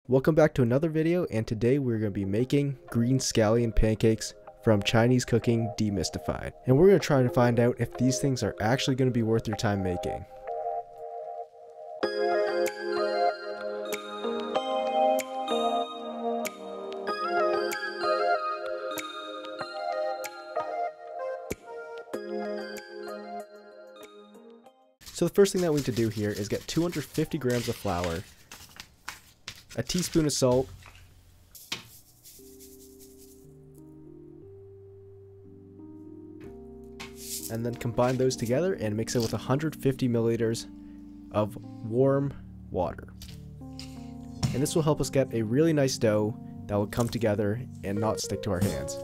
Welcome back to another video, and today we're going to be making green scallion pancakes from Chinese Cooking Demystified. And we're going to try to find out if these things are actually going to be worth your time making. So the first thing that we need to do here is get 250 grams of flour, a teaspoon of salt, and then combine those together and mix it with 150 milliliters of warm water. And this will help us get a really nice dough that will come together and not stick to our hands.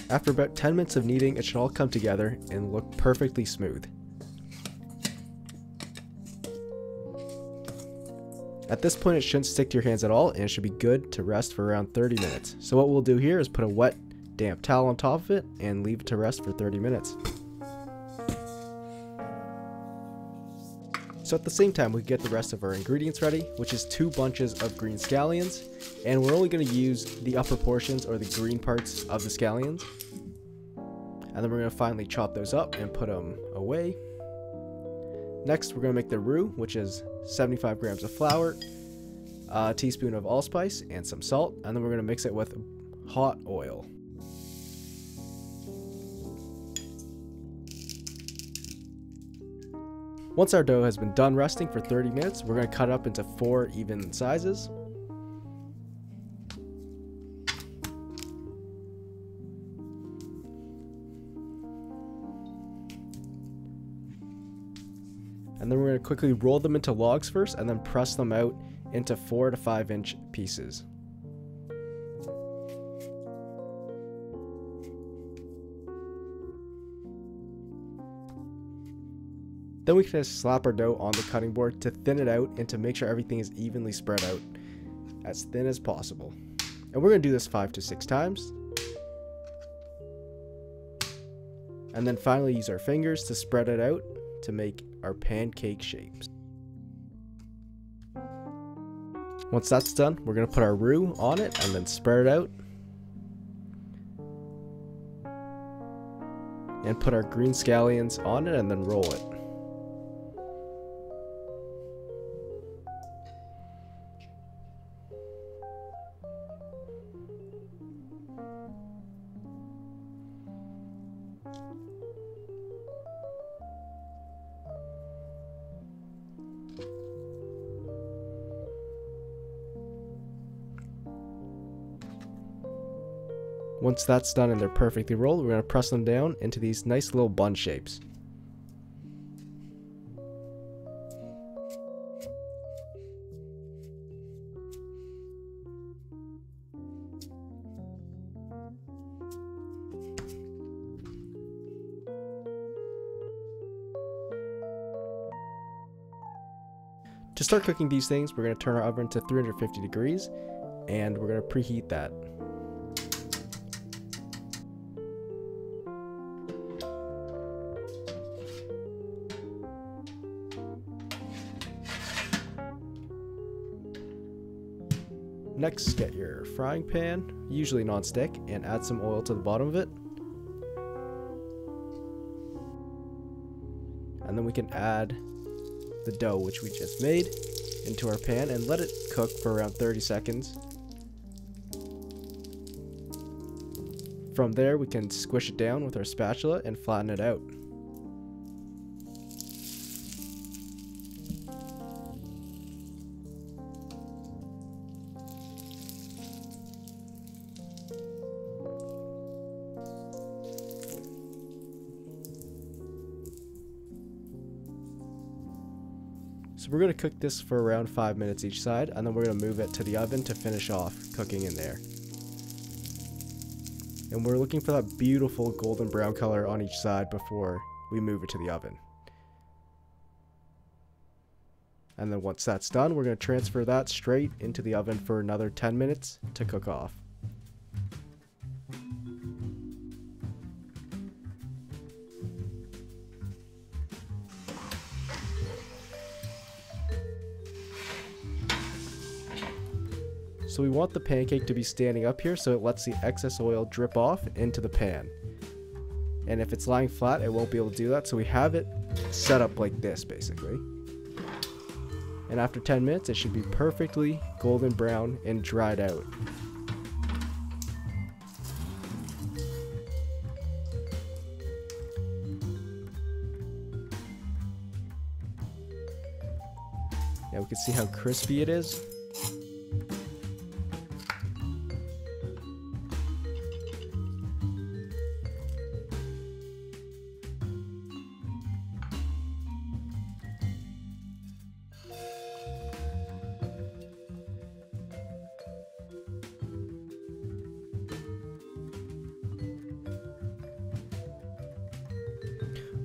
After about 10 minutes of kneading, it should all come together and look perfectly smooth. At this point, it shouldn't stick to your hands at all, and it should be good to rest for around 30 minutes. So what we'll do here is put a wet, damp towel on top of it and leave it to rest for 30 minutes. So at the same time, we get the rest of our ingredients ready, which is 2 bunches of green scallions, and we're only going to use the upper portions or the green parts of the scallions. And then we're going to finally chop those up and put them away. Next, we're going to make the roux, which is 75 grams of flour, a teaspoon of allspice, and some salt, and then we're going to mix it with hot oil. Once our dough has been done resting for 30 minutes, we're going to cut it up into 4 even sizes. And then we're going to quickly roll them into logs first and then press them out into 4 to 5 inch pieces. Then we can just slap our dough on the cutting board to thin it out and to make sure everything is evenly spread out, as thin as possible. And we're going to do this 5 to 6 times. And then finally use our fingers to spread it out to make our pancake shapes. Once that's done, we're going to put our roux on it and then spread it out. And put our green scallions on it and then roll it. Once that's done and they're perfectly rolled, we're going to press them down into these nice little bun shapes. To start cooking these things, we're going to turn our oven to 350 degrees and we're going to preheat that. Next, get your frying pan, usually non-stick, and add some oil to the bottom of it. And then we can add the dough, which we just made, into our pan and let it cook for around 30 seconds. From there, we can squish it down with our spatula and flatten it out. So we're going to cook this for around 5 minutes each side, and then we're going to move it to the oven to finish off cooking in there. And we're looking for that beautiful golden brown color on each side before we move it to the oven. And then once that's done, we're going to transfer that straight into the oven for another 10 minutes to cook off. So we want the pancake to be standing up here so it lets the excess oil drip off into the pan. And if it's lying flat, it won't be able to do that, so we have it set up like this basically. And after 10 minutes, it should be perfectly golden brown and dried out. Now we can see how crispy it is.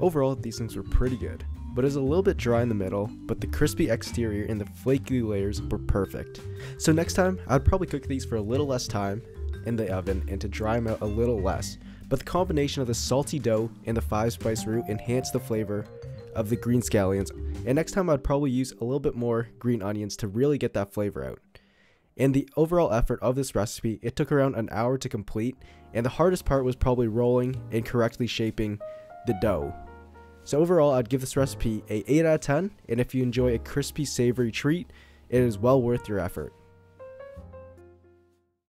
Overall, these things were pretty good, but it was a little bit dry in the middle, but the crispy exterior and the flaky layers were perfect. So next time, I'd probably cook these for a little less time in the oven and to dry them out a little less, but the combination of the salty dough and the 5-spice roux enhanced the flavor of the green scallions, and next time I'd probably use a little bit more green onions to really get that flavor out. And the overall effort of this recipe, it took around an hour to complete, and the hardest part was probably rolling and correctly shaping the dough. So overall, I'd give this recipe a 8 out of 10, and if you enjoy a crispy, savory treat, it is well worth your effort.